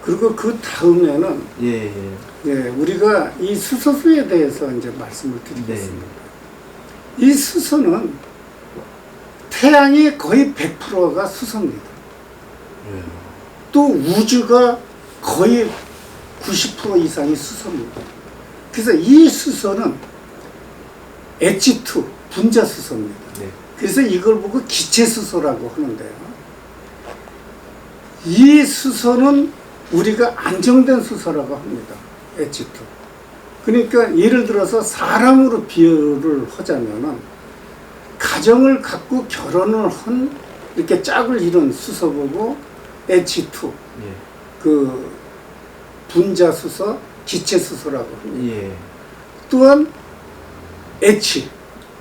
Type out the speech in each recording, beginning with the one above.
그리고 그 다음에는 예, 예. 예, 우리가 이 수소수에 대해서 이제 말씀을 드리겠습니다. 네. 이 수소는 태양이 거의 100%가 수소입니다. 예. 또 우주가 거의 90% 이상이 수소입니다. 그래서 이 수소는 H2 분자 수소입니다. 네. 그래서 이걸 보고 기체 수소라고 하는데요. 이 수소는 우리가 안정된 수소라고 합니다. H2. 그러니까 예를 들어서 사람으로 비유를 하자면은 가정을 갖고 결혼을 한 이렇게 짝을 이룬 수소 보고 H2 예. 그 분자 수소, 기체 수소라고 합니다. 예. 또한 H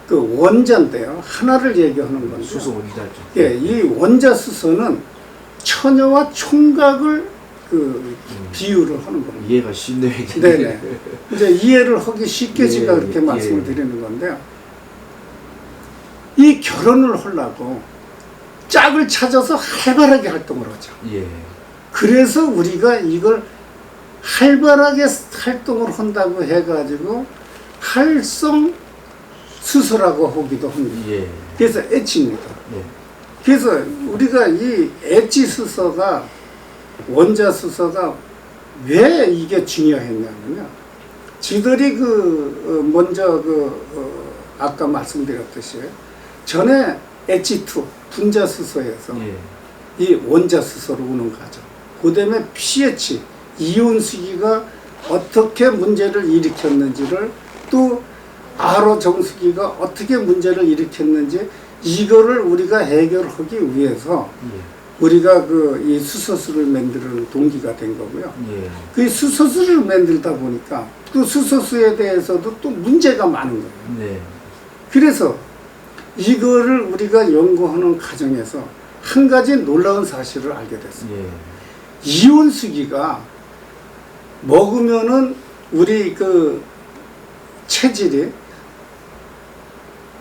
그 원자인데요. 하나를 얘기하는 건데. 수소 원자죠. 예, 이 원자 수소는 처녀와 총각을 그 비유를 하는 겁니다. 이해가 쉽네요. 네네. 이제 이해를 하기 쉽게 제가 예, 그렇게 말씀을 예. 드리는 건데요. 이 결혼을 하려고 짝을 찾아서 활발하게 활동을 하죠. 예. 그래서 우리가 이걸 활발하게 활동을 한다고 해가지고 활성 수소라고 하기도 합니다. 예. 그래서 H입니다. 예. 그래서 우리가 이 H 수소가 원자 수소가 왜 이게 중요했냐면요. 지들이 먼저 아까 말씀드렸듯이 전에 H2 분자 수소에서 예. 이 원자 수소로 오는 과정. 그 다음에 pH 이온수기가 어떻게 문제를 일으켰는지를 또 RO 정수기가 어떻게 문제를 일으켰는지 이거를 우리가 해결하기 위해서 예. 우리가 이 수소수를 만드는 동기가 된 거고요. 예. 그 수소수를 만들다 보니까 그 수소수에 대해서도 또 문제가 많은 거예요. 네. 그래서 이거를 우리가 연구하는 과정에서 한 가지 놀라운 사실을 알게 됐습니다. 예. 이온수기가 먹으면은 우리 체질이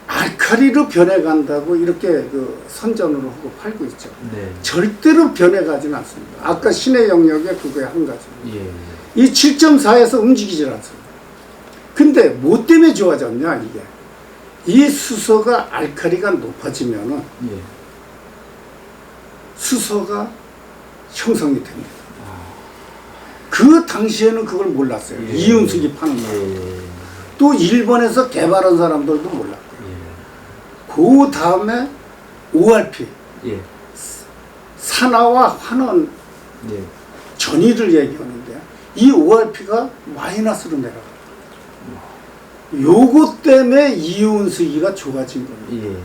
알칼리로 변해간다고 이렇게 선전으로 하고 팔고 있죠. 네. 절대로 변해가지는 않습니다. 아까 신의 영역에 그거에 한 가지. 예. 이 7.4에서 움직이질 않습니다. 근데 뭐 때문에 좋아졌냐 이게. 이 수소가 알칼리가 높아지면은 예. 수소가 형성이 됩니다. 아. 그 당시에는 그걸 몰랐어요. 예. 이온수기 파는 거. 예. 또 일본에서 개발한 사람들도 몰랐고. 예. 그 다음에 ORP, 예. 산화와 환원 예. 전이를 얘기하는데 이 ORP가 마이너스로 내려가요. 요것 때문에 이온수기가 좋아진 겁니다. 예.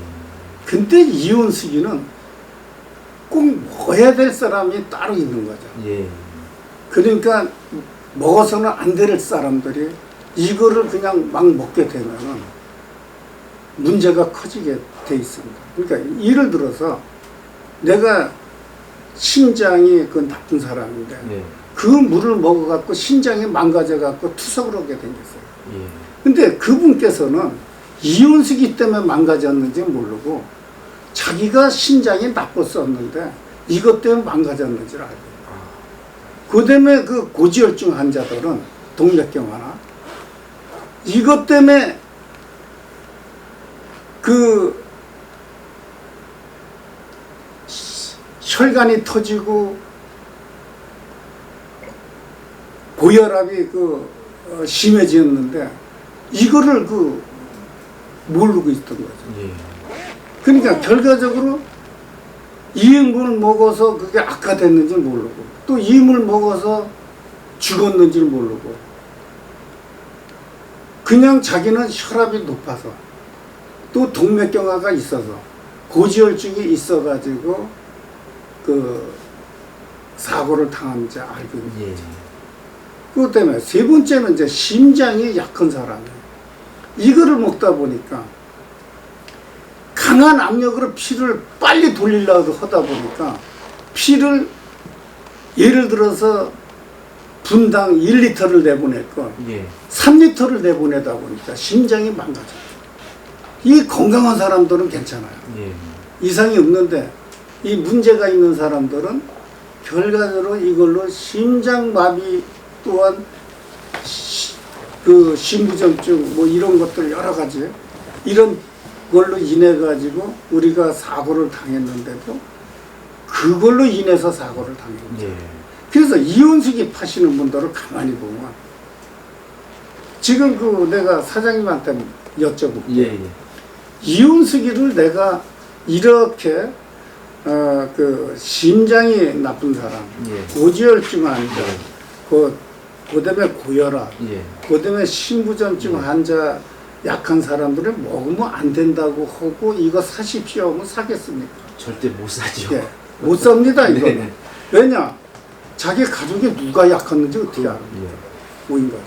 근데 이온수기는 꼭 먹어야 될 사람이 따로 있는 거죠. 예. 그러니까 먹어서는 안 될 사람들이 이거를 그냥 막 먹게 되면은 문제가 커지게 돼 있습니다. 그러니까 예를 들어서 내가 신장이 나쁜 사람인데 예. 그 물을 먹어갖고 신장이 망가져갖고 투석을 하게 생겼어요. 예. 근데 그분께서는 이온수기 때문에 망가졌는지 모르고 자기가 신장이 나빴었는데 이것 때문에 망가졌는지를 알고 그 다음에 고지혈증 환자들은 동맥경화나 이것 때문에 혈관이 터지고 고혈압이 심해졌는데 이거를 모르고 있던 거죠. 예. 그러니까 결과적으로 이인분을 먹어서 그게 악화됐는지 모르고 또 이물 먹어서 죽었는지 모르고 그냥 자기는 혈압이 높아서 또 동맥경화가 있어서 고지혈증이 있어가지고 사고를 당한지 알고 있는 거죠. 예. 그것 때문에 세 번째는 이제 심장이 약한 사람이에요. 이거를 먹다 보니까 강한 압력으로 피를 빨리 돌리려고 하다 보니까 피를 예를 들어서 분당 1리터를 내보낼 걸 예. 3리터를 내보내다 보니까 심장이 망가져요. 이 건강한 사람들은 괜찮아요. 예. 이상이 없는데 이 문제가 있는 사람들은 결과적으로 이걸로 심장마비 또한 그 심부전증 뭐 이런 것들 여러 가지 이런 걸로 인해 가지고 우리가 사고를 당했는데도 그걸로 인해서 사고를 당한 거죠. 예. 그래서 이온수기 파시는 분들을 가만히 보면 지금 그 내가 사장님한테 여쭤볼게요. 예, 예. 이온수기를 내가 이렇게 그 심장이 나쁜 사람, 예. 고지혈증 환자, 그다음에 고혈압, 예. 그다음에 심부전증 환자 약한 사람들은 먹으면 안 된다고 하고 이거 사십시오 하면 사겠습니까? 절대 못 사죠. 예, 못 삽니다 이거. 네네. 왜냐? 자기 가족이 누가 약했는지 어떻게 알아? 예. 오인 거죠.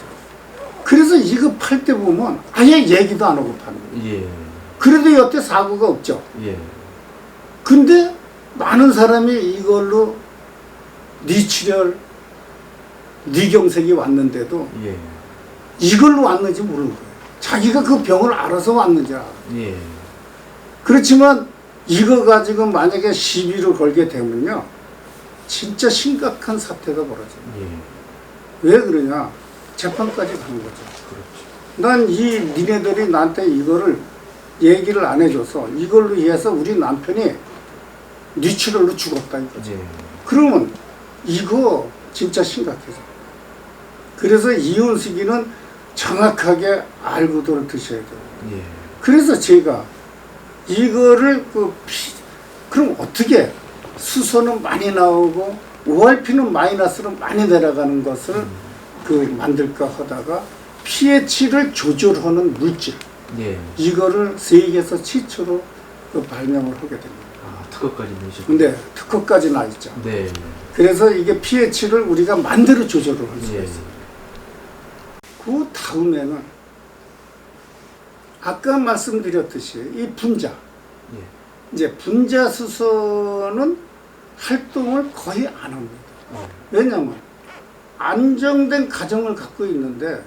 그래서 이거 팔 때 보면 아예 얘기도 안 하고 파는 거예요. 예. 그래도 여태 사고가 없죠. 예. 근데 많은 사람이 이걸로 뇌출혈, 뇌경색이 왔는데도 예. 이걸로 왔는지 모르는 거예요. 자기가 그 병을 알아서 왔는지 알아. 예. 그렇지만 이거 가지고 만약에 시비를 걸게 되면요. 진짜 심각한 사태가 벌어져요. 예. 왜 그러냐? 재판까지 가는 거죠. 그렇죠. 난 이 니네들이 나한테 이거를 얘기를 안 해줘서 이걸로 해서 우리 남편이 뇌출혈로 죽었다 이거죠. 예. 그러면 이거 진짜 심각해져. 그래서 이온수기는 정확하게 알고들 드셔야 돼요. 예. 그래서 제가 이거를 그럼 어떻게 수소는 많이 나오고 ORP는 마이너스로 많이 내려가는 것을 만들까 하다가 pH를 조절하는 물질 예. 이거를 세계에서 최초로 발명을 하게 됩니다. 아, 특허까지 내시고. 근데 특허까지 나 있죠. 네. 그래서 이게 pH를 우리가 마음대로 조절을 할 수가 예. 있어요. 그 다음에는 아까 말씀드렸듯이 이 분자 예. 이제 분자수소는 활동을 거의 안 합니다. 왜냐하면 안정된 가정을 갖고 있는데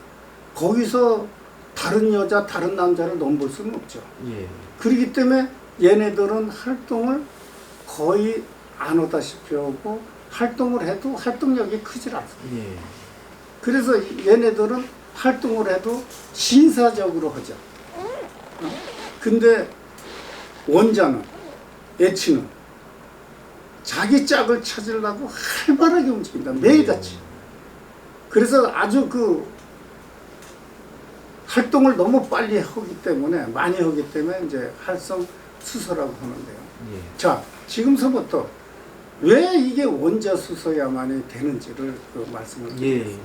거기서 다른 여자, 다른 남자를 넘볼 수는 없죠. 예. 그렇기 때문에 얘네들은 활동을 거의 안 하다시피 하고 활동을 해도 활동력이 크질 않습니다. 예. 그래서 얘네들은 활동을 해도 신사적으로 하죠. 근데 원자는, 애치는 자기 짝을 찾으려고 활발하게 움직인다. 매일같이. 그래서 아주 활동을 너무 빨리 하기 때문에, 많이 하기 때문에 이제 활성 수소라고 하는데요. 예. 자, 지금서부터 왜 이게 원자 수소야만이 되는지를 말씀을 드리겠습니다. 예.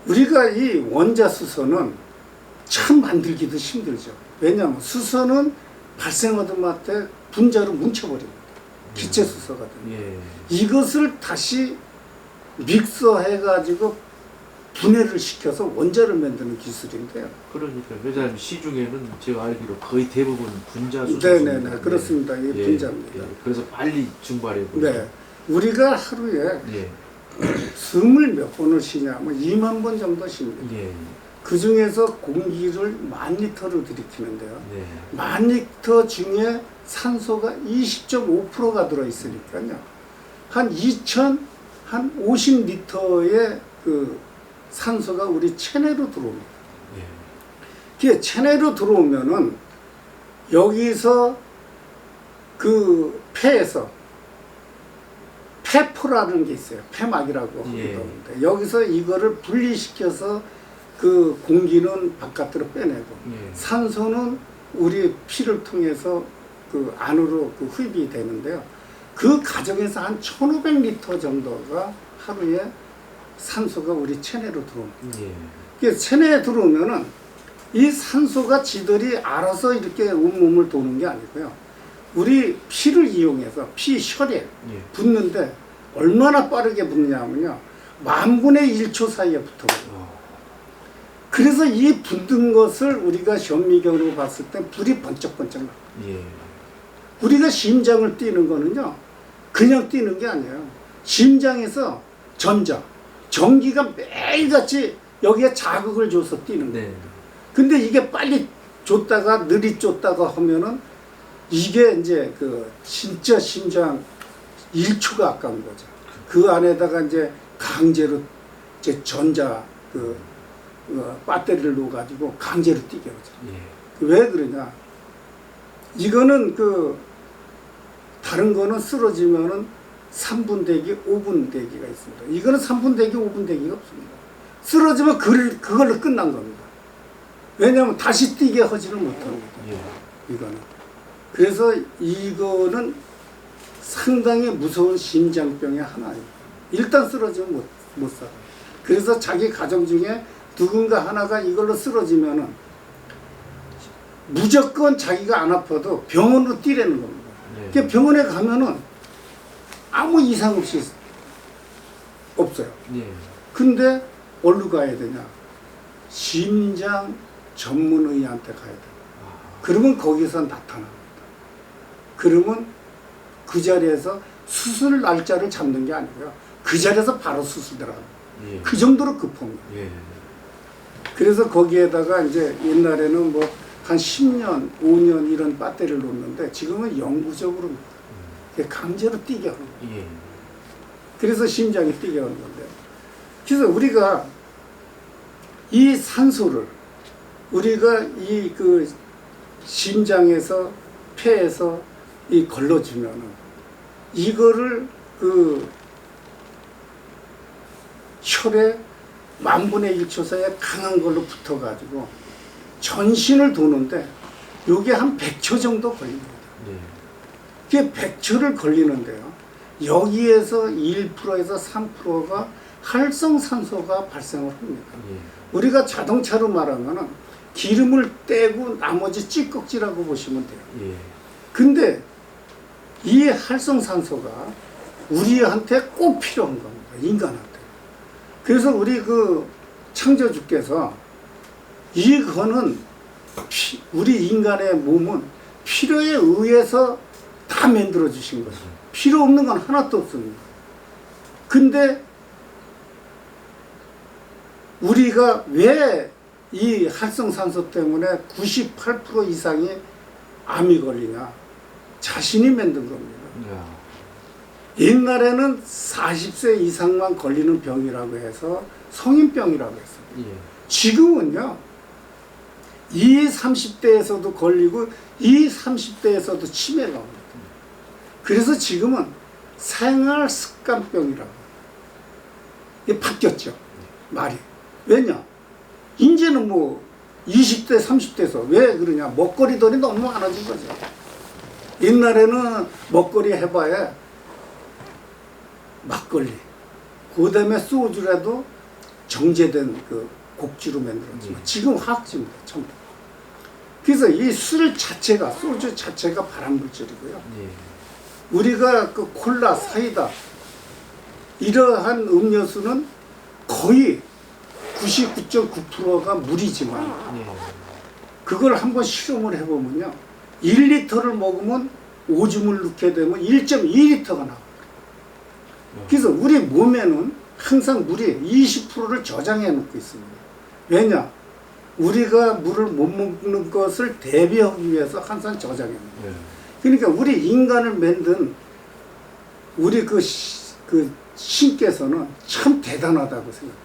우리가 이 원자 수소는 참 만들기도 힘들죠. 왜냐하면 수소는 발생하던 마때 분자로 뭉쳐버립니다. 기체 수소거든요. 예. 이것을 다시 믹서해가지고 분해를 시켜서 원자를 만드는 기술인데요. 그러니까 왜냐하면 시중에는 제가 알기로 거의 대부분 분자수. 네네네, 그렇습니다. 이게 예. 분자입니다. 예. 그래서 빨리 증발해 버리죠. 네, 우리가 하루에 예. 숨을 몇 번을 쉬냐면 2만 번 정도 쉽니다. 예. 그 중에서 공기를 10,000리터를 들이키는데요. 네. 10,000리터 중에 산소가 20.5%가 들어있으니까요. 한 50리터의 산소가 우리 체내로 들어옵니다. 예. 그게 체내로 들어오면은 여기서 폐에서 폐포라는 게 있어요. 폐막이라고 하기도 예. 하는데 여기서 이거를 분리시켜서 공기는 바깥으로 빼내고 예. 산소는 우리 피를 통해서 안으로 흡입이 되는데요. 그 과정에서 한 1,500리터 정도가 하루에 산소가 우리 체내로 들어옵니다. 예. 그래서 체내에 들어오면은 이 산소가 지들이 알아서 이렇게 온몸을 도는 게 아니고요. 우리 피를 이용해서 피혈에 예. 붙는데 얼마나 빠르게 붙냐면요. 10,000분의 1초 사이에 붙어요. 그래서 이 붙는 것을 우리가 현미경으로 봤을 때 불이 번쩍번쩍 나요. 예. 우리가 심장을 뛰는 거는요. 그냥 뛰는 게 아니에요. 심장에서 전기가 매일같이 여기에 자극을 줘서 뛰는 거예요. 네. 근데 이게 빨리 줬다가 느리 줬다가 하면은 이게 이제 진짜 1초가 아까운 거죠. 그 안에다가 이제 강제로 이제 전자 배터리를 넣어가지고 강제로 뛰게 하죠. 예. 왜 그러냐? 이거는 다른 거는 쓰러지면은 3분 대기, 5분 대기가 있습니다. 이거는 3분 대기, 5분 대기가 없습니다. 쓰러지면 그걸로 끝난 겁니다. 왜냐하면 다시 뛰게 하지를 못합니다. 예. 이거는. 그래서 이거는 상당히 무서운 심장병의 하나예요. 일단 쓰러지면 못 살아요. 그래서 자기 가정 중에 누군가 하나가 이걸로 쓰러지면은 무조건 자기가 안 아파도 병원으로 뛰라는 겁니다. 예. 그러니까 병원에 가면은 아무 이상 없이 없어요. 예. 근데 어디로 가야 되냐? 심장 전문의한테 가야 돼요. 그러면 거기서 나타납니다. 그러면 그 자리에서 수술 날짜를 잡는 게 아니고요. 그 자리에서 바로 수술 들어갑니다. 예. 그 정도로 급합니다. 예. 그래서 거기에다가 이제 옛날에는 뭐 한 10년, 5년 이런 배터리를 놓는데 지금은 영구적으로 강제로 뛰게 하는 거예요. 예. 그래서 심장이 뛰게 하는 건데. 그래서 우리가 이 산소를 우리가 심장에서 폐에서 걸러주면은 이거를 혈에 10,000분의 1초 사이에 강한 걸로 붙어가지고 전신을 도는데 요게 한 100초 정도 걸립니다. 예. 그게 100초를 걸리는데요. 여기에서 1%에서 3%가 활성산소가 발생을 합니다. 예. 우리가 자동차로 말하면은 기름을 떼고 나머지 찌꺼기라고 보시면 돼요. 예. 근데 이 활성산소가 우리한테 꼭 필요한 겁니다. 인간한테. 그래서 우리 창조주께서 이거는 우리 인간의 몸은 필요에 의해서 다 만들어 주신 거죠. 필요 없는 건 하나도 없습니다. 근데 우리가 왜 이 활성산소 때문에 98% 이상이 암이 걸리냐? 자신이 만든 겁니다. 야. 옛날에는 40세 이상만 걸리는 병이라고 해서 성인병이라고 했어요. 예. 지금은요, 20, 30대에서도 걸리고 20, 30대에서도 치매가 옵니다. 그래서 지금은 생활습관병이라고. 이게 바뀌었죠. 말이. 왜냐? 이제는 20대, 30대에서 왜 그러냐? 먹거리들이 너무 많아진 거죠. 옛날에는 먹거리 해봐야 막걸리, 그 다음에 소주라도 정제된 곡주로 만들었지만 지금 화학주입니다. 전부. 그래서 이 술 자체가, 소주 자체가 발암물질이고요. 예. 우리가 콜라, 사이다 이러한 음료수는 거의 99.9%가 물이지만 예. 그걸 한번 실험을 해보면요, 1리터를 먹으면 오줌을 넣게 되면 1.2리터가 나와요. 그래서 우리 몸에는 항상 물이 20%를 저장해 놓고 있습니다. 왜냐? 우리가 물을 못 먹는 것을 대비하기 위해서 항상 저장해 놓습니다. 예. 그러니까 우리 인간을 만든 우리 신께서는 참 대단하다고 생각해요.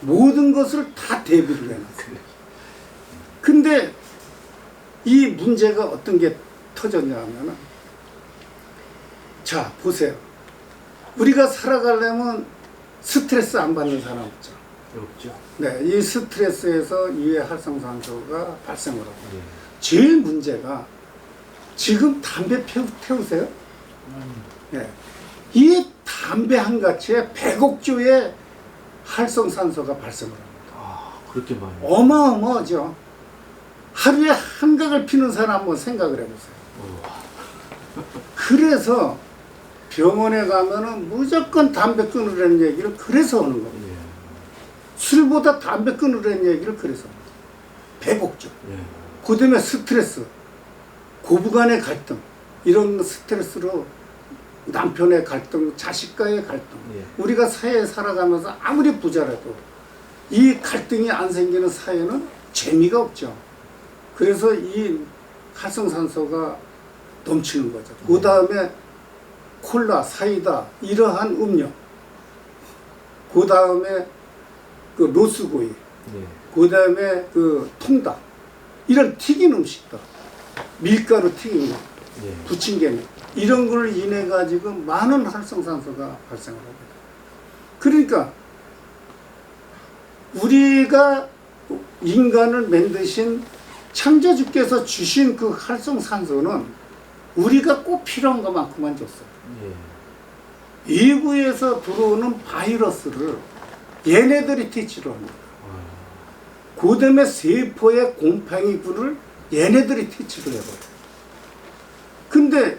모든 것을 다 대비를 해놨어요. 근데 이 문제가 어떤 게 터졌냐 하면은, 자, 보세요. 우리가 살아가려면 스트레스 안 받는 사람 없죠. 없죠. 네, 이 스트레스에서 이외 활성산소가 발생을 하고. 예. 제일 문제가 지금 담배 태우세요? 네. 이 담배 한 가치에 100억 조의 활성산소가 발생을 합니다. 아, 그렇게 많이. 어마어마하죠. 하루에 한 각을 피는 사람 한번 생각을 해보세요. 그래서 병원에 가면은 무조건 담배 끊으라는 얘기를 그래서 하는 겁니다. 예. 술보다 담배 끊으라는 얘기를 그래서 합니다. 100억조. 예. 그 다음에 스트레스, 고부간의 갈등, 이런 스트레스로 남편의 갈등, 자식과의 갈등. 예. 우리가 사회에 살아가면서 아무리 부자라도 이 갈등이 안 생기는 사회는 재미가 없죠. 그래서 이 활성산소가 넘치는 거죠. 그 다음에 콜라, 사이다 이러한 음료, 그 다음에 그 로스구이, 예. 그 다음에 그 통닭, 이런 튀긴 음식들, 밀가루 튀긴 거, 예. 부침개는 이런 걸 인해 가지고 많은 활성산소가 발생을 합니다. 그러니까 우리가 인간을 만드신 창조주께서 주신 그 활성산소는 우리가 꼭 필요한 것만큼만 줬어요. 예. 외부에서 들어오는 바이러스를 얘네들이 퇴치를 합니다. 그 다음에 세포의 곰팡이균을 얘네들이 퇴치를 해버려요. 근데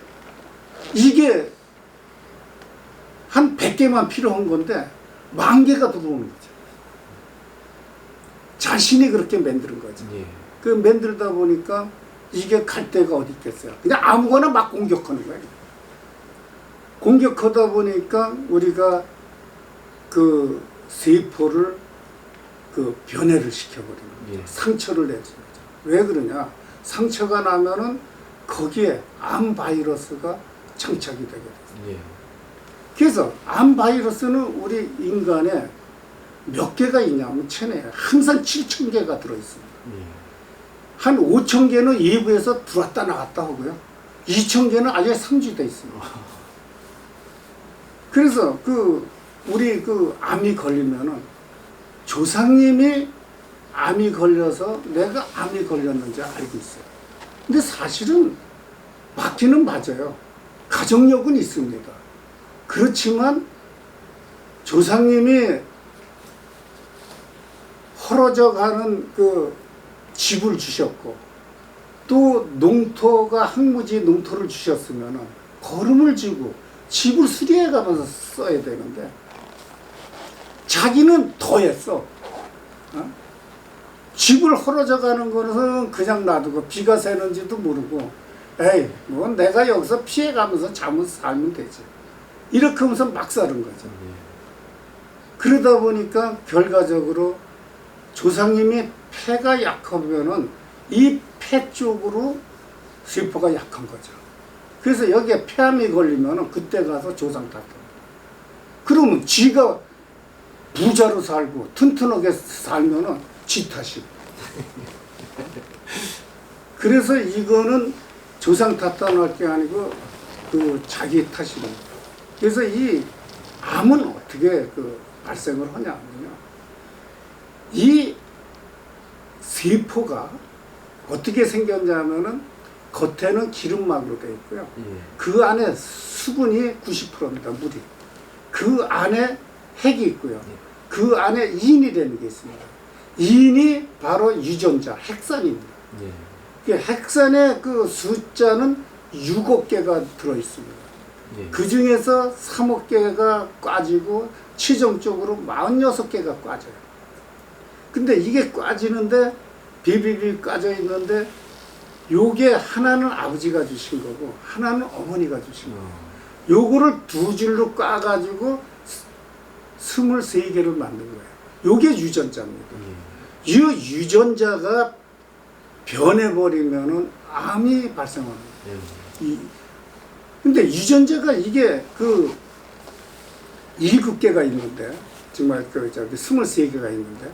이게 한 100개만 필요한 건데 10,000개가 들어오는 거죠. 자신이 그렇게 만드는 거죠. 예. 그 만들다 보니까 이게 갈 데가 어디 있겠어요. 그냥 아무거나 막 공격하는 거예요. 공격하다 보니까 우리가 그 세포를 그 변해를 시켜버리는 거죠. 예. 상처를 내주는 거죠. 왜 그러냐? 상처가 나면은 거기에 암 바이러스가 장착이 되게 돼요. 예. 그래서 암 바이러스는 우리 인간에 몇 개가 있냐면 체내에 항상 7,000개가 들어있습니다. 예. 한 5,000개는 외부에서 들어왔다 나갔다 하고요. 2,000개는 아예 상주되어 있습니다. 그래서 우리 암이 걸리면은 조상님이 암이 걸려서 내가 암이 걸렸는지 알고 있어요. 근데 사실은 맞기는 맞아요. 가족력은 있습니다. 그렇지만 조상님이 헐어져 가는 그 집을 주셨고 또 농토가 항무지 농토를 주셨으면 거름을 지고 집을 수리해 가면서 써야 되는데 자기는 더 했어. 집을 헐어져 가는 거는 그냥 놔두고 비가 새는지도 모르고 에이 뭐 내가 여기서 피해 가면서 잠을 살면 되지. 이렇게 하면서 막 사는 거죠. 예. 그러다 보니까 결과적으로 조상님이 폐가 약하면은 이 폐 쪽으로 세포가 약한 거죠. 그래서 여기에 폐암이 걸리면은 그때 가서 조상 탓합니다. 그러면 지가 부자로 살고 튼튼하게 살면은 지 탓이고. 그래서 이거는 조상 탓할 게 아니고 그 자기 탓입니다. 그래서 이 암은 어떻게 발생을 하냐면요. 이 세포가 어떻게 생겼냐면은 겉에는 기름막으로 되어 있고요. 예. 그 안에 수분이 90%입니다. 물이. 그 안에 핵이 있고요. 그 안에 인이라는 게 있습니다. 인이 바로 유전자, 핵산입니다. 예. 핵산의 그 숫자는 6억 개가 들어 있습니다. 예. 그 중에서 3억 개가 꽈지고 최종적으로 46개가 꽈져요. 근데 이게 꽈지는데 비비비 꽈져 있는데 요게 하나는 아버지가 주신 거고 하나는 어머니가 주신 거고 요거를 두 줄로 꽈가지고 23개를 만든 거예요. 요게 유전자입니다. 예. 이 유전자가 변해버리면은 암이 발생합니다. 예. 근데 유전자가 이게 7개가 있는데, 정말 23개가 있는데,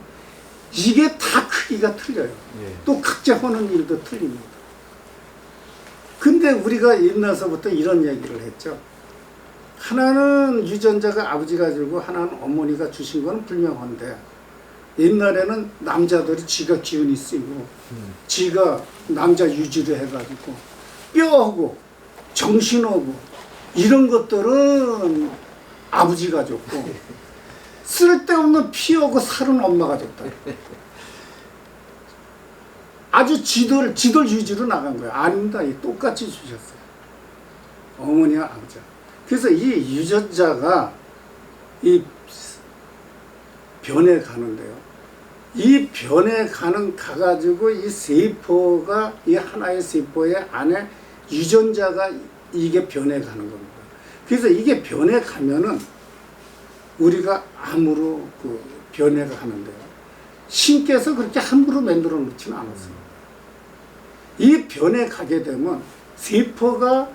이게 다 크기가 틀려요. 예. 또 각자 하는 일도 틀립니다. 근데 우리가 옛날서부터 이런 얘기를 했죠. 하나는 유전자가 아버지가 주고 하나는 어머니가 주신 건 분명한데, 옛날에는 남자들이 지가 기운이 세고, 지가 남자 유지를 해가지고, 뼈하고, 정신하고, 이런 것들은 아버지가 줬고, 쓸데없는 피하고 살은 엄마가 줬다. 아주 지들 유지로 나간 거예요. 아닙니다. 똑같이 주셨어요. 어머니와 아버지. 그래서 이 유전자가 이 변해 가는데요. 이 변해 가가지고 이 세포가, 이 하나의 세포의 안에 유전자가 이게 변해 가는 겁니다. 그래서 이게 변해 가면은 우리가 암으로 변해가 하는데요. 신께서 그렇게 함부로 만들어 놓지는 않았습니다. 이 변해 가게 되면 세포가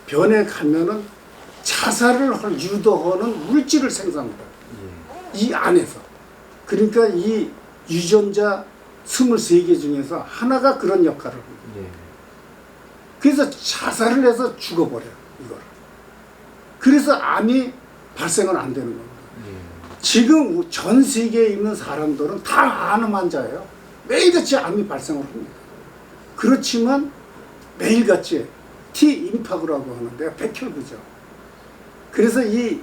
변해 가면은 자살을 유도하는 물질을 생산해요. 이 안에서. 그러니까 이 유전자 23개 중에서 하나가 그런 역할을 합니다. 예. 그래서 자살을 해서 죽어버려요, 이걸. 그래서 암이 발생은 안 되는 겁니다. 예. 지금 전 세계에 있는 사람들은 다 암 환자예요. 매일같이 암이 발생을 합니다. 그렇지만 매일같이 T임파크라고 하는데요. 백혈구죠. 그래서 이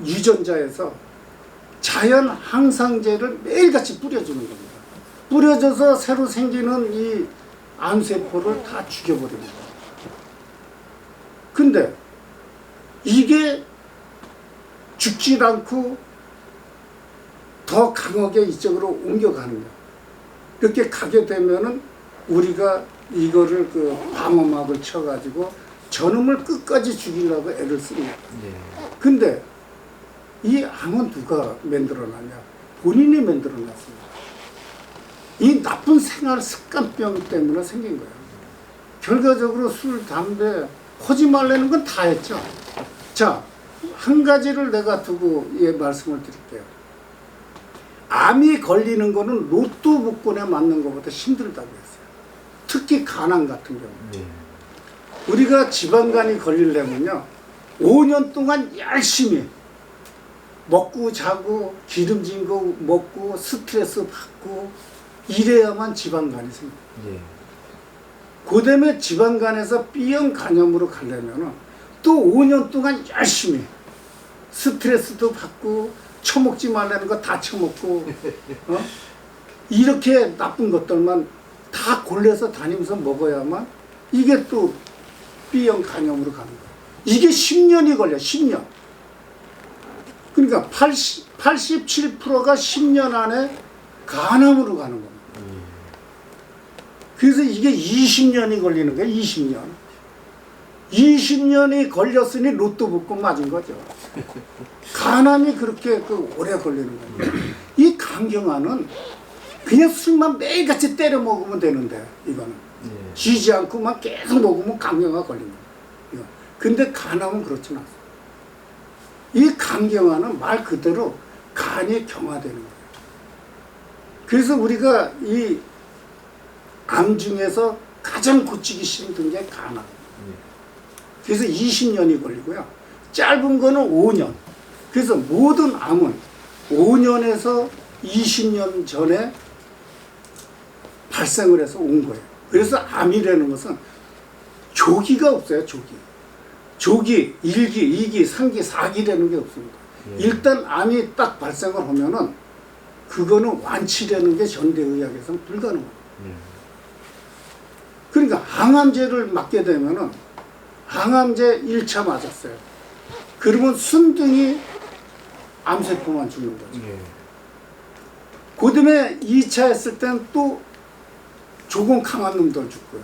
유전자에서 자연 항상제를 매일같이 뿌려주는 겁니다. 뿌려줘서 새로 생기는 이 암세포를 다 죽여버립니다. 근데 이게 죽지 않고 더 강하게 이쪽으로 옮겨가는 거예요. 이렇게 가게 되면은 우리가 이거를 그 방어막을 쳐가지고 저놈을 끝까지 죽이려고 애를 씁니다. 예. 근데 이 암은 누가 만들어놨냐? 본인이 만들어놨습니다. 이 나쁜 생활 습관병 때문에 생긴 거예요. 결과적으로 술, 담배, 하지 말라는 건 다 했죠. 자, 한 가지를 내가 두고 말씀을 드릴게요. 암이 걸리는 거는 로또 복권에 맞는 것보다 힘들다고 했어요. 특히 간암 같은 경우. 예. 우리가 지방간이 걸리려면요, 5년 동안 열심히 먹고 자고 기름진 거 먹고 스트레스 받고 이래야만 지방간이 생깁니다. 예. 그다음에 지방간에서 B형 간염으로 가려면 또 5년 동안 열심히 스트레스도 받고 처먹지 말라는 거 다 처먹고 이렇게 나쁜 것들만 다 골라서 다니면서 먹어야만 이게 또 B형 간염으로 가는 거예요. 이게 10년이 걸려. 10년. 그러니까 87%가 10년 안에 간암으로 가는 겁니다. 그래서 이게 20년이 걸리는 거예요. 20년. 20년이 걸렸으니 로또 복권 맞은 거죠. 간암이 그렇게 오래 걸리는 겁니다. 이 강경화는 그냥 술만 매일같이 때려 먹으면 되는데 이거는 예. 쉬지 않고만 계속 먹으면 강경화 걸립니다. 이거. 근데 간암은 그렇지 않습니다. 이 강경화는 말 그대로 간이 경화되는 거예요. 그래서 우리가 이 암 중에서 가장 고치기 힘든 게 간암. 그래서 20년이 걸리고요. 짧은 거는 5년. 그래서 모든 암은 5년에서 20년 전에 발생을 해서 온 거예요. 그래서 암이라는 것은 조기가 없어요. 조기 1기, 2기, 3기, 4기라는 게 없습니다. 예. 일단 암이 딱 발생을 하면은 그거는 완치되는 게 현대의학에서는 불가능합니다. 예. 그러니까 항암제를 맞게 되면은 항암제 1차 맞았어요. 그러면 순둥이 암세포만 죽는 거죠. 예. 그 다음에 2차 했을 땐 또 조금 강한 놈들 죽고요.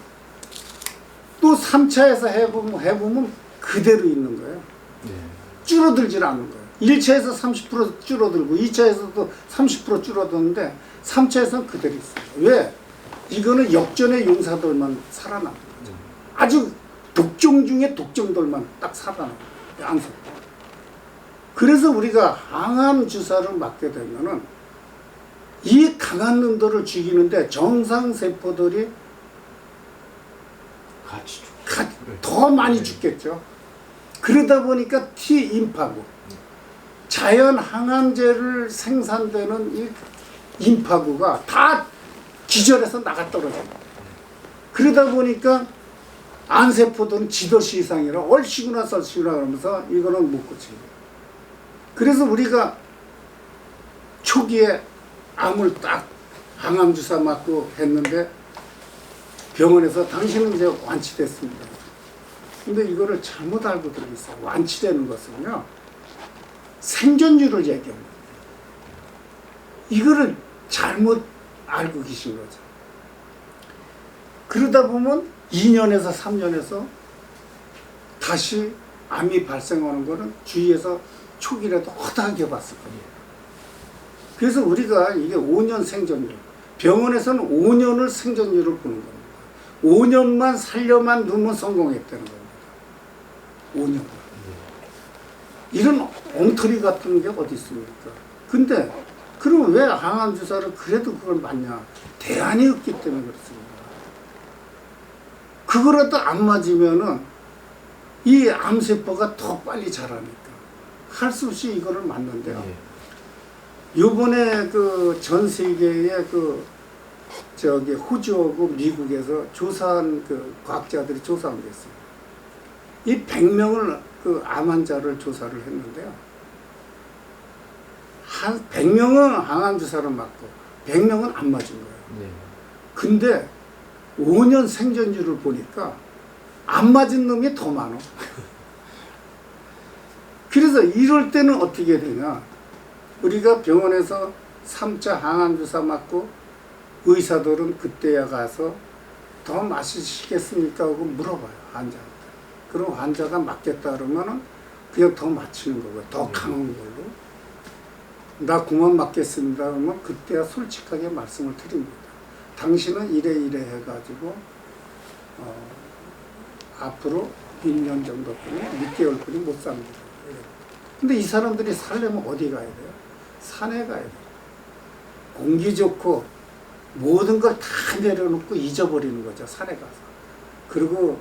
또 3차에서 해보면 그대로 있는 거예요. 예. 줄어들질 않는 거예요. 1차에서 30% 줄어들고 2차에서도 30% 줄어드는데 3차에서는 그대로 있어요. 왜? 이거는 역전의 용사들만 살아납니다. 아주 독종 중에 독종들만 딱 살아납니다. 암세포. 그래서 우리가 항암 주사를 맞게 되면은 이 강한 놈들을 죽이는데 정상세포들이 같이 죽. 더 많이 죽겠죠. 그러다 보니까 T임파크, 자연 항암제를 생산되는 이 임파크가 다 기절해서 나가 떨어져요. 그러다 보니까 안세포들은 지도시 이상이라 얼씨구나 썰씨구나 그러면서 이거는 못 고칩니다. 그래서 우리가 초기에 암을 딱 항암주사 맞고 했는데 병원에서 당신은 이제 완치됐습니다. 근데 이거를 잘못 알고 들어있어요. 완치되는 것은요, 생존율을 얘기합니다. 이거를 잘못 알고 계신 거죠. 그러다 보면 2년에서 3년에서 다시 암이 발생하는 거는 주위에서 초기라도 허다하게 봤을 거예요. 그래서 우리가 이게 5년 생존율, 병원에서는 5년을 생존율을 보는 겁니다. 5년만 살려만 누면 성공했다는 겁니다. 5년. 이런 엉터리 같은 게 어디 있습니까? 근데 그럼 왜 항암 주사를 그래도 그걸 맞냐? 대안이 없기 때문에 그렇습니다. 그거라도 안 맞으면은 이 암세포가 더 빨리 자라니까 할 수 없이 이거를 맞는데요. 요번에 그 전 세계의 그 저기 호주하고 미국에서 조사한 그 과학자들이 조사한 게 있어요. 이 100명을 그 암 환자를 조사를 했는데요. 한 100명은 항암 주사를 맞고 100명은 안 맞은 거예요. 근데 5년 생존율을 보니까 안 맞은 놈이 더 많아. 그래서 이럴 때는 어떻게 되냐? 우리가 병원에서 3차 항암 주사 맞고 의사들은 그때야 가서 더 맞으시겠습니까? 하고 물어봐요, 환자한테. 그럼 환자가 맞겠다 그러면은 그냥 더 맞추는 거고요. 더 강한 걸로. 나 그만 맞겠습니다. 그러면 그때야 솔직하게 말씀을 드립니다. 당신은 이래 해가지고 앞으로 1년 정도뿐이 6개월뿐이 못 삽니다. 근데 이 사람들이 살려면 어디 가야 돼요? 산에 가야 돼요. 공기 좋고 모든 걸 다 내려놓고 잊어버리는 거죠. 산에 가서. 그리고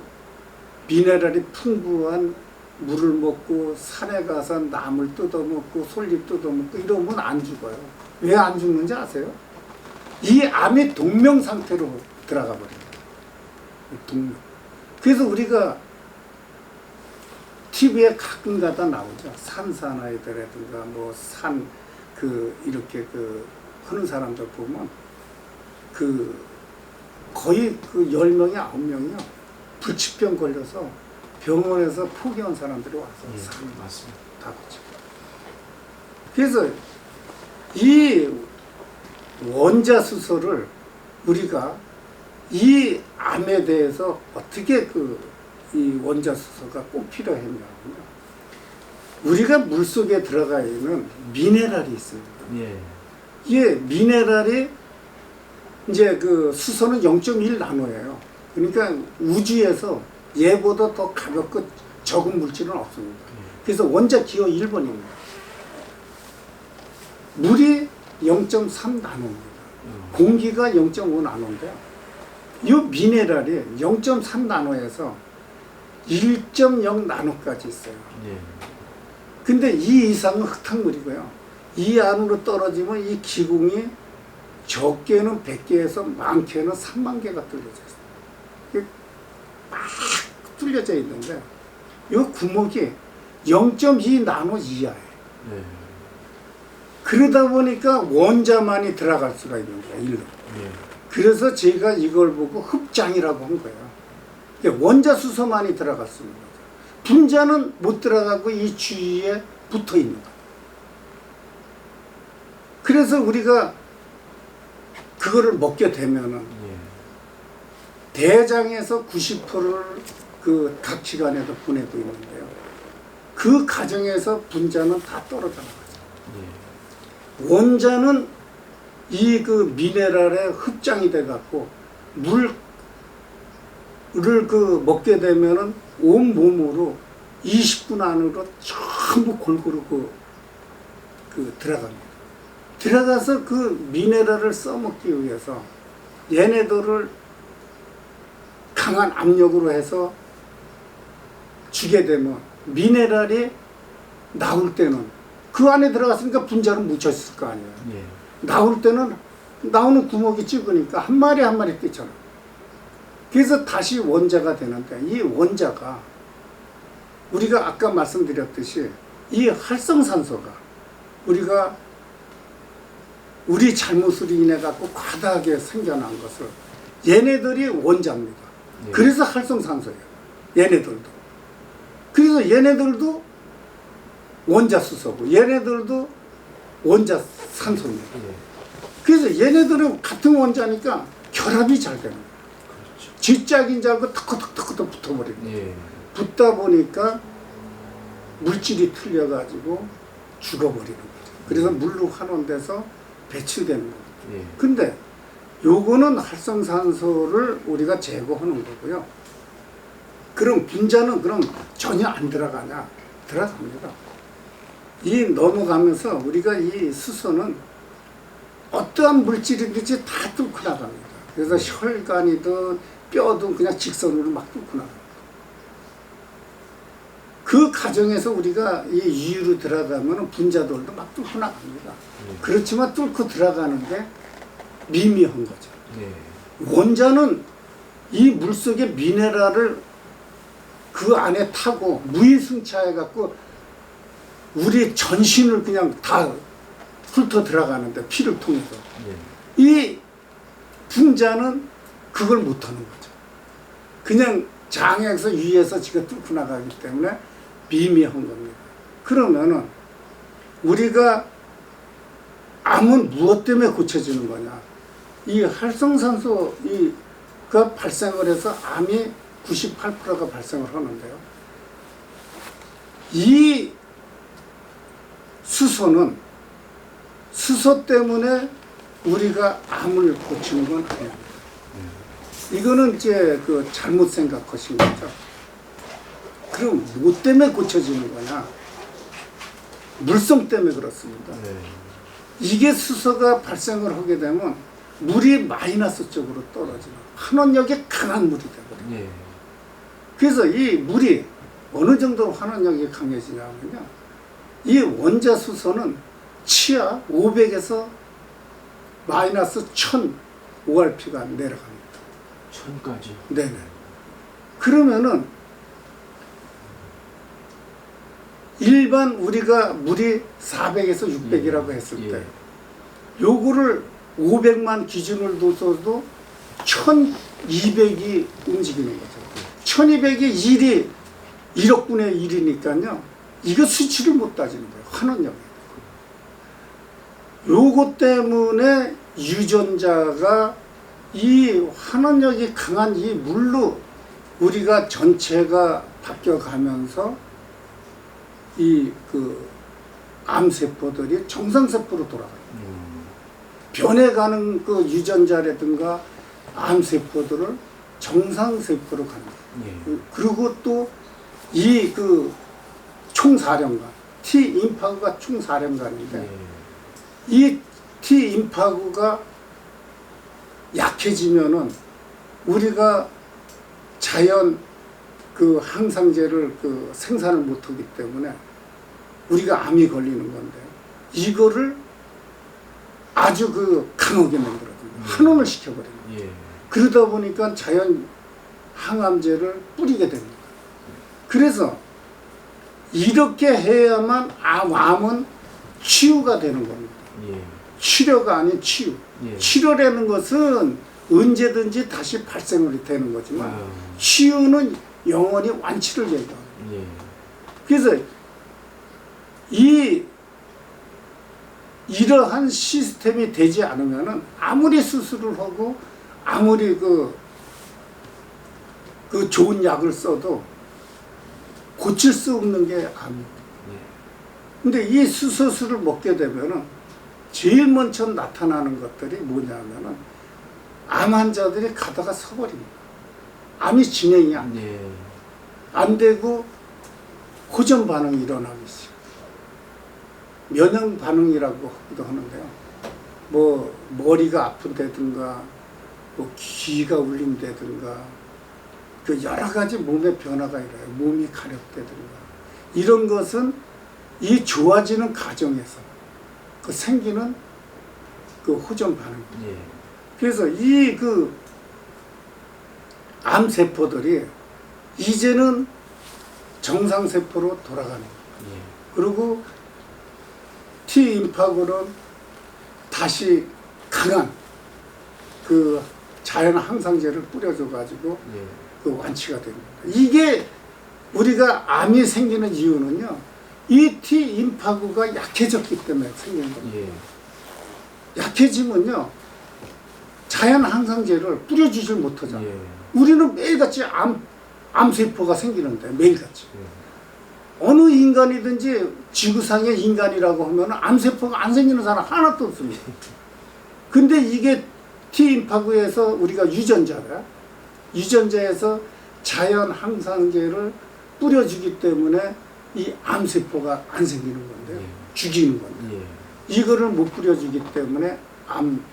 미네랄이 풍부한 물을 먹고 산에 가서 나물 뜯어먹고 솔잎 뜯어먹고 이러면 안 죽어요. 왜 안 죽는지 아세요? 이 암이 동명 상태로 들어가 버려요. 동명. 그래서 우리가 TV에 가끔 가다 나오죠. 산사나이들이라든가 뭐 산 그 이렇게 그 하는 사람들 보면 그 거의 그 10명이 9명이요. 불치병 걸려서 병원에서 포기한 사람들이 와서 산 맞습니다. 다 그렇죠. 그래서 이 원자 수소를 우리가 이 암에 대해서 어떻게 이 원자 수소가 꼭 필요했냐면요. 우리가 물 속에 들어가 있는 미네랄이 있습니다. 이 미네랄이 이제 그 수소는 0.1 나노예요. 그러니까 우주에서 얘보다 더 가볍고 적은 물질은 없습니다. 그래서 원자 기호 1번입니다. 물이 0.3 나노입니다. 공기가 0.5 나노인데요. 이 미네랄이 0.3 나노에서 1.0 나노까지 있어요. 근데 이 이상은 흙탕물이고요. 이 안으로 떨어지면 이 기공이 적게는 100개에서 많게는 3만 개가 뚫려져 있어요. 막 뚫려져 있는데 이 구멍이 0.2 나노 이하예요. 그러다 보니까 원자만이 들어갈 수가 있는 거예요. 일로. 그래서 제가 이걸 보고 흡장이라고 한 거예요. 원자 수소만이 들어갈 수 있는 거죠. 분자는 못 들어가고 이 주위에 붙어 있는 거예요. 그래서 우리가 그거를 먹게 되면은 대장에서 90%를 그 각지간에도 보내고 있는데요. 그 과정에서 분자는 다 떨어져 나가죠. 원자는 이 그 미네랄에 흡장이 돼 갖고 물을 그 먹게 되면은 온 몸으로 20분 안으로 전부 골고루 그 들어갑니다. 들어가서 그 미네랄을 써먹기 위해서 얘네들을 강한 압력으로 해서 주게 되면 미네랄이 나올 때는 그 안에 들어갔으니까 분자는 묻혀있을 거 아니에요. 나올 때는 나오는 구멍이 좁으니까 한 마리 한 마리 뛰잖아. 그래서 다시 원자가 되는데 이 원자가 우리가 아까 말씀드렸듯이 이 활성산소가 우리가 우리 잘못으로 인해 갖고 과다하게 생겨난 것을 얘네들이 원자입니다. 그래서 활성산소예요. 얘네들도. 그래서 얘네들도 원자수소고 얘네들도 원자산소입니다. 그래서 얘네들은 같은 원자니까 결합이 잘 되는 거예요. 쥐짝인 줄 알고 턱턱턱턱 붙어버리는 거예요. 붙다 보니까 물질이 틀려가지고 죽어버리는 거죠. 그래서 물로 환원돼서 배출되는 거예요. 근데 요거는 활성산소를 우리가 제거하는 거고요. 그럼 분자는 그럼 전혀 안 들어가냐? 들어갑니다. 이 넘어가면서 우리가 이 수소는 어떠한 물질이든지 다 뚫고 나갑니다. 그래서 혈관이든 뼈든 그냥 직선으로 막 뚫고 나갑니다. 그 과정에서 우리가 이 유유로 들어가면 분자들도 막 뚫고 나갑니다. 그렇지만 뚫고 들어가는데 미미한 거죠. 네. 원자는 이 물속의 미네랄을 그 안에 타고 무이승차해 갖고 우리 전신을 그냥 다 훑어 들어가는데 피를 통해서 네. 이 분자는 그걸 못하는 거죠. 그냥 장에서 위에서 지가 뚫고 나가기 때문에 미미한 겁니다. 그러면은 우리가 암은 무엇 때문에 고쳐지는 거냐? 이 활성산소가 발생을 해서 암이 98%가 발생을 하는데요. 이 수소는 수소 때문에 우리가 암을 고치는 건 아닙니다. 이거는 이제 그 잘못 생각하신 거죠. 그럼 뭐 때문에 고쳐지는 거냐? 물성 때문에 그렇습니다. 네. 이게 수소가 발생을 하게 되면 물이 마이너스 쪽으로 떨어지는 환원력이 강한 물이 되거든요. 네. 그래서 이 물이 어느 정도로 환원력이 강해지냐면요. 이 원자 수소는 치아 500에서 마이너스 1000 ORP가 내려갑니다. 1000까지. 네네. 그러면은 일반 우리가 물이 400에서 600이라고 했을 때 요거를 500만 기준을 둬서도 1200이 움직이는 거죠. 1200이 1이 1억분의 1이니까요. 이거 수치를 못 따지는 거예요. 환원력이. 요거 때문에 유전자가 이 환원력이 강한 이 물로 우리가 전체가 바뀌어가면서 이 그 암세포들이 정상세포로 돌아가요. 변해가는 그 유전자라든가 암세포들을 정상세포로 갑니다. 그리고 또 이 그 총사령관, T임파구가 총사령관인데 이 T임파구가 약해지면은 우리가 자연 그 항상제를 그 생산을 못하기 때문에 우리가 암이 걸리는 건데 이거를 아주 그 강하게 만들어줍니다. 환원을 시켜버립니다. 그러다 보니까 자연 항암제를 뿌리게 됩니다. 그래서 이렇게 해야만 암은 치유가 되는 겁니다. 치료가 아닌 치유. 치료라는 것은 언제든지 다시 발생이 되는 거지만 치유는 영원히 완치를 얘기합니다. 그래서 이러한 시스템이 되지 않으면은 아무리 수술을 하고 아무리 그 좋은 약을 써도 고칠 수 없는 게 암입니다. 근데 이 수소수를 먹게 되면은 제일 먼저 나타나는 것들이 뭐냐면은 암 환자들이 가다가 서버립니다. 암이 진행이 안 돼요. 안 되고 호전 반응이 일어나고 있어요. 면역 반응이라고 하기도 하는데요. 뭐 머리가 아픈다든가 뭐 귀가 울린다든가 그 여러 가지 몸의 변화가 일어나요. 몸이 가렵다든가 이런 것은 이 좋아지는 과정에서 그 생기는 그 호전 반응입니다. 그래서 이 그 암세포들이 이제는 정상세포로 돌아가는 거예요. 그리고 T임파구는 다시 강한 그 자연 항상제를 뿌려줘가지고 그 완치가 됩니다. 이게 우리가 암이 생기는 이유는요, 이 T임파구가 약해졌기 때문에 생기는 겁니다. 약해지면요, 자연 항상제를 뿌려주질 못하잖아요. 우리는 매일같이 암세포가 생기는데, 매일같이. 어느 인간이든지 지구상의 인간이라고 하면 암세포가 안 생기는 사람 하나도 없습니다. 근데 이게 T임파구에서 우리가 유전자에서 자연 항상제를 뿌려주기 때문에 이 암세포가 안 생기는 건데요. 예. 죽이는 건데. 예. 이거를 못 뿌려주기 때문에 걸리는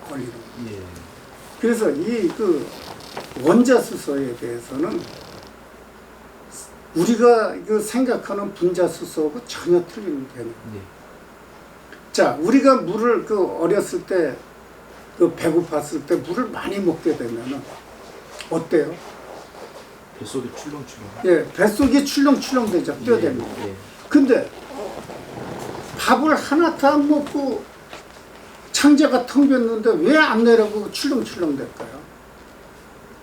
거예요. 예. 그래서 이 원자수소에 대해서는 우리가 생각하는 분자수소하고 전혀 틀린 개념. 예. 자, 우리가 물을 어렸을 때 배고팠을 때 물을 많이 먹게 되면은 어때요? 뱃속이 출렁출렁. 예, 뱃속이 출렁출렁 되죠. 뛰어대면. 예. 예. 근데 밥을 하나 다 먹고 창자가 텅 비었는데 왜 안 내려고 출렁출렁 될까요?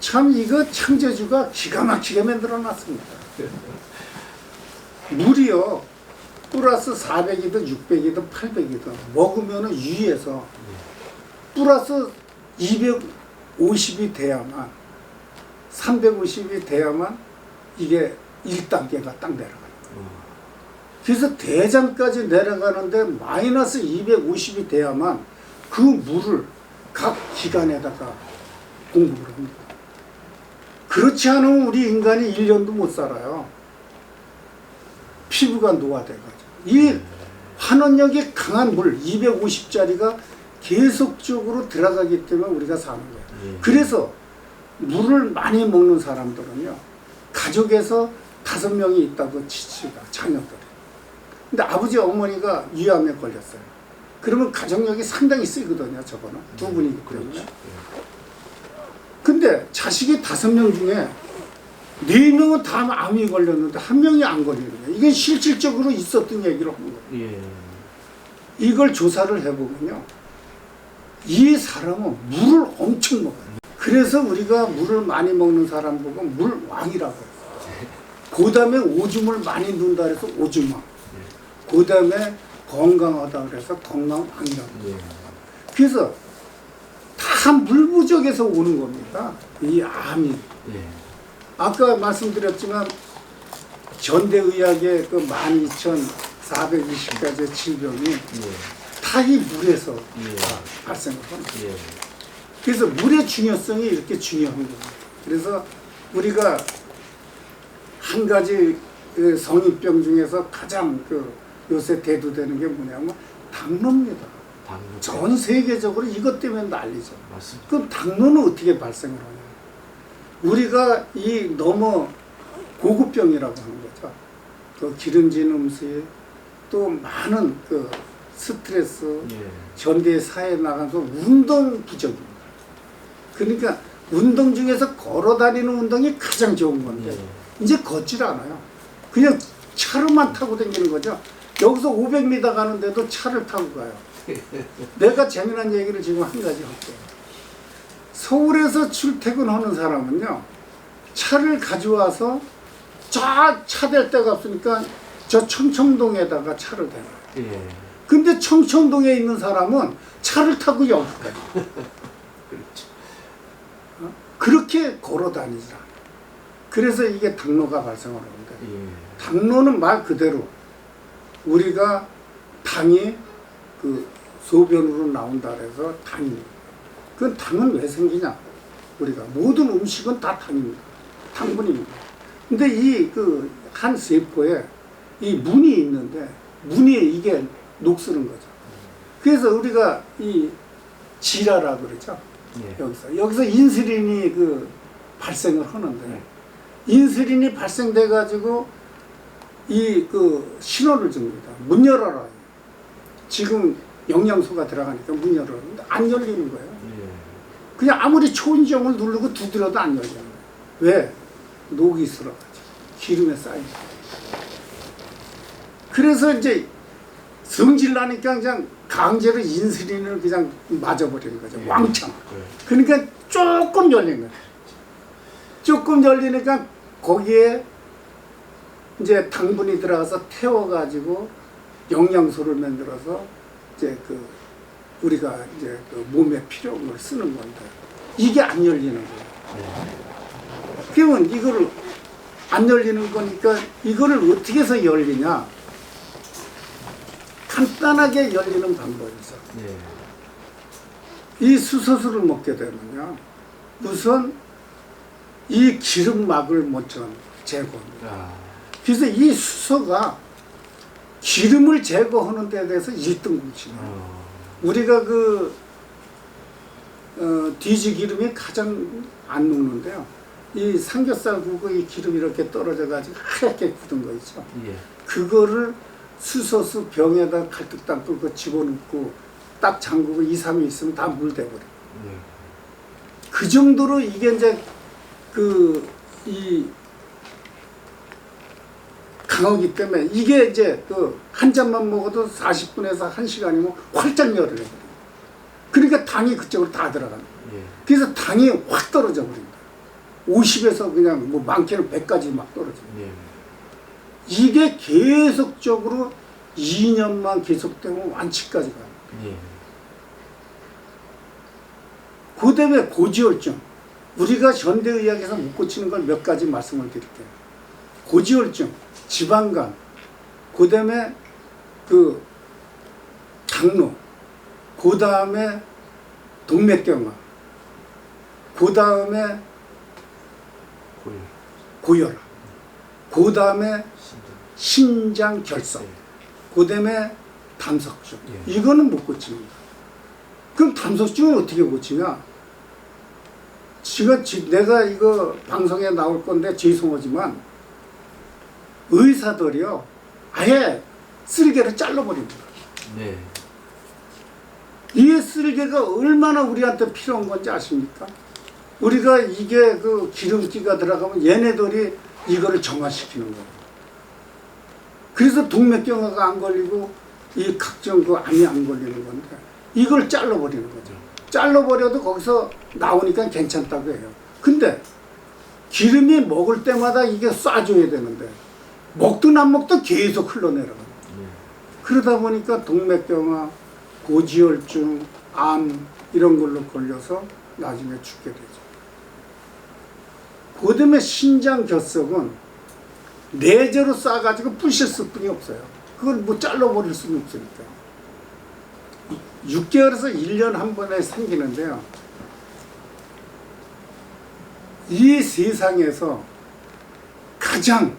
참 이거 창조주가 기가 막히게 만들어 놨습니다. 물이요, 플러스 400이든 600이든 800이든 먹으면 위에서 플러스 250이 돼야만, 350이 돼야만 이게 1단계가 딱 내려가요. 그래서 대장까지 내려가는데 마이너스 250이 돼야만 그 물을 각 기관에다가 공급을 합니다. 그렇지 않으면 우리 인간이 1년도 못 살아요. 피부가 노화돼가지고. 이 환원력이 강한 물 250짜리가 계속적으로 들어가기 때문에 우리가 사는 거예요. 그래서 물을 많이 먹는 사람들은요, 가족에서 5명이 있다고 치치가 자녀들이. 근데 아버지 어머니가 위암에 걸렸어요. 그러면 가족력이 상당히 세거든요. 저거는 두 분이기 때문에. 근데 자식이 5명 중에 4명은 다 암이 걸렸는데 1명이 안 걸리는 거예요. 이게 실질적으로 있었던 얘기를 하는 거예요. 예. 이걸 조사를 해보면요, 이 사람은 물을 엄청 먹어요. 그래서 우리가 물을 많이 먹는 사람 보고 물왕이라고 해요. 그 다음에 오줌을 많이 넣는다 그래서 오줌왕. 그 다음에 건강하다 그래서 건강왕이라고 해요. 그래서 다 물 부족에서 오는 겁니다. 이 암이. 예. 아까 말씀드렸지만 전대의학의 12,420가지의 질병이 다 이 물에서 발생을 합니다. 예. 그래서 물의 중요성이 이렇게 중요한 거예요. 그래서 우리가 한 가지 성인병 중에서 가장 요새 대두되는 게 뭐냐면 당뇨입니다. 당뇨. 전 세계적으로 이것 때문에 난리죠. 맞습니다. 그럼 당뇨는 어떻게 발생을 하냐? 우리가 이 너무 고급병이라고 하는 거죠. 기름진 음식, 또 많은 스트레스, 현대 사회에 나가서 운동 부족입니다. 그러니까 운동 중에서 걸어 다니는 운동이 가장 좋은 건데 이제 걷질 않아요. 그냥 차로만 타고 다니는 거죠. 여기서 500m 가는데도 차를 타고 가요. 내가 재미난 얘기를 지금 한 가지 할게요. 서울에서 출퇴근하는 사람은요, 차를 가져와서 차 댈 데가 없으니까 저 청청동에다가 차를 대요. 예. 근데 청청동에 있는 사람은 차를 타고 여기 가요. 그렇죠. 그렇게 걸어 다니자. 그래서 이게 당뇨가 발생을 하는데, 예. 당뇨는 말 그대로 우리가 당이 소변으로 나온다 그래서 당입니다. 그 당은 왜 생기냐? 우리가 모든 음식은 다 당입니다. 당분입니다. 근데 이 한 세포에 이 문이 있는데 문이 이게 녹슬은 거죠. 그래서 우리가 이 지라라 그러죠. 예. 여기서 인슐린이 발생을 하는데 인슐린이 발생돼 가지고 이 신호를 줍니다. 문 열어라. 지금 영양소가 들어가니까 문 열었는데 안 열리는 거예요. 그냥 아무리 초인종을 누르고 두드려도 안 열리는 거예요. 왜? 녹이 슬어가지고 기름에 쌓이고. 그래서 이제 성질 나니까 그냥 강제로 인슐린을 그냥 맞아버리는 거죠. 왕창. 그러니까 조금 열린 거예요. 조금 열리니까 거기에 이제 당분이 들어가서 태워가지고 영양소를 만들어서 이제 우리가 이제 몸에 필요한 걸 쓰는 건데 이게 안 열리는 거예요. 그러면 이거를 안 열리는 거니까 이거를 어떻게 해서 열리냐? 간단하게 열리는 방법이죠. 이 수소수를 먹게 되면요, 우선 이 기름막을 먼저 제거합니다. 아, 그래서 이 수소가 기름을 제거하는 데 대해서 1등급이에요. 우리가 돼지 기름이 가장 안 녹는데요. 이 삼겹살 국의 기름이 이렇게 떨어져가지고 하얗게 굳은 거 있죠. 예. 그거를 수소수 병에다 갈뚝 담고 그거 집어넣고 딱 잠그고 2, 3일 있으면 다 물대버려. 예. 그 정도로 이게 이제 강하기 때문에 이게 이제 한 잔만 먹어도 40분에서 1시간이면 활짝 열을 해요. 그러니까 당이 그쪽으로 다 들어가는 거예요. 예. 그래서 당이 확 떨어져 버린다. 50에서 그냥 뭐 많게는 100까지 막 떨어져요. 예. 이게 계속적으로 2년만 계속되면 완치까지 가요. 예. 그 다음에 고지혈증. 우리가 현대의학에서 못 고치는 걸 몇 가지 말씀을 드릴게요. 고지혈증, 지방간, 그 다음에 당뇨, 그 다음에 동맥경화, 그 다음에 고혈. 고혈압, 그 다음에 신장. 신장결석, 예. 그 다음에 담석증. 예. 이거는 못 고칩니다. 그럼 담석증은 어떻게 고치냐? 내가 이거 방송에 나올 건데 죄송하지만 의사들이요 아예 쓸개를 잘라버립니다. 네. 이 쓸개가 얼마나 우리한테 필요한 건지 아십니까? 우리가 이게 기름기가 들어가면 얘네들이 이거를 정화시키는 거예요. 그래서 동맥경화가 안 걸리고 이 각종 암이 안 걸리는 건데 이걸 잘라버리는 거죠. 잘라버려도 거기서 나오니까 괜찮다고 해요. 근데 기름이 먹을 때마다 이게 쏴줘야 되는데 먹든 안 먹든 계속 흘러내려가요. 그러다 보니까 동맥경화, 고지혈증, 암 이런 걸로 걸려서 나중에 죽게 되죠. 그 다음에 신장결석은 내재로 쏴가지고 부실 뿐이 없어요. 그걸 뭐 잘라버릴 수는 없으니까. 6개월에서 1년 한 번에 생기는데요. 이 세상에서 가장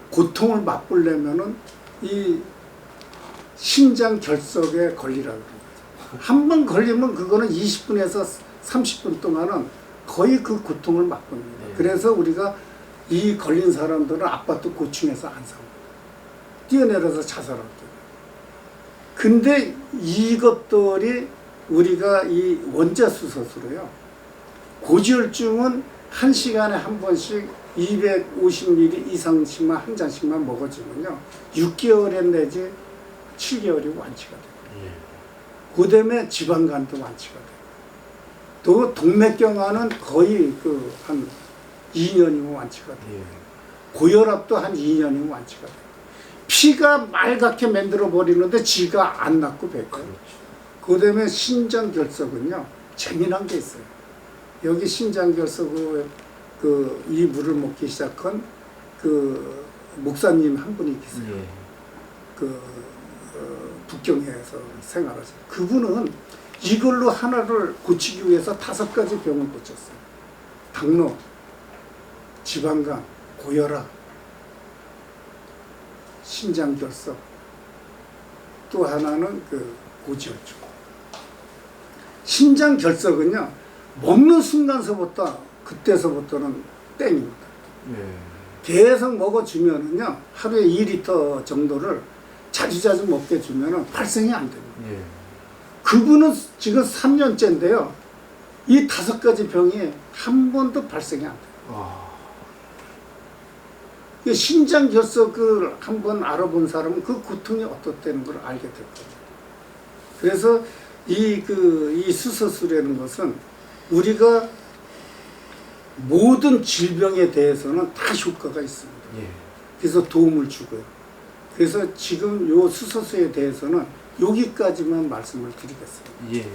고통을 맛보려면은 이 신장결석에 걸리라고 그래요. 한 번 걸리면 그거는 20분에서 30분 동안은 거의 그 고통을 맛봅니다. 그래서 우리가 이 걸린 사람들은 아파트 고층에서 안 사고 뛰어내려서 자살할 거예요. 근데 이것들이 우리가 이 원자수소수로요. 고지혈증은 1시간에 한 번씩 250ml 이상씩만 한 잔씩만 먹어주면요. 6개월에 내지 7개월이 완치가 돼요. 그 다음에 지방간도 완치가 돼요. 또 동맥경화는 거의 한 2년이면 완치가 돼요. 고혈압도 한 2년이면 완치가 돼요. 피가 말갛게 만들어 버리는데 지가 안 낫고 뱉고요. 그 다음에 신장결석은요 재미난 게 있어요. 여기 신장결석 이 물을 먹기 시작한 목사님 한 분이 계세요. 북경에서 생활하세요. 그분은 이걸로 하나를 고치기 위해서 5가지 병을 고쳤어요. 당뇨, 지방간, 고혈압, 신장결석, 또 하나는 고지혈증. 신장결석은요 먹는 순간서부터 그때서부터는 땡입니다. 계속 먹어주면은요 하루에 2리터 정도를 자주자주 먹게 주면은 발생이 안 됩니다. 그분은 지금 3년째인데요 이 5가지 병이 한 번도 발생이 안 돼요. 신장결석을 한번 알아본 사람은 그 고통이 어떻다는 걸 알게 될 거예요. 그래서 이 수소수라는 것은 우리가 모든 질병에 대해서는 다 효과가 있습니다. 그래서 도움을 주고요. 그래서 지금 요 수소수에 대해서는 여기까지만 말씀을 드리겠습니다.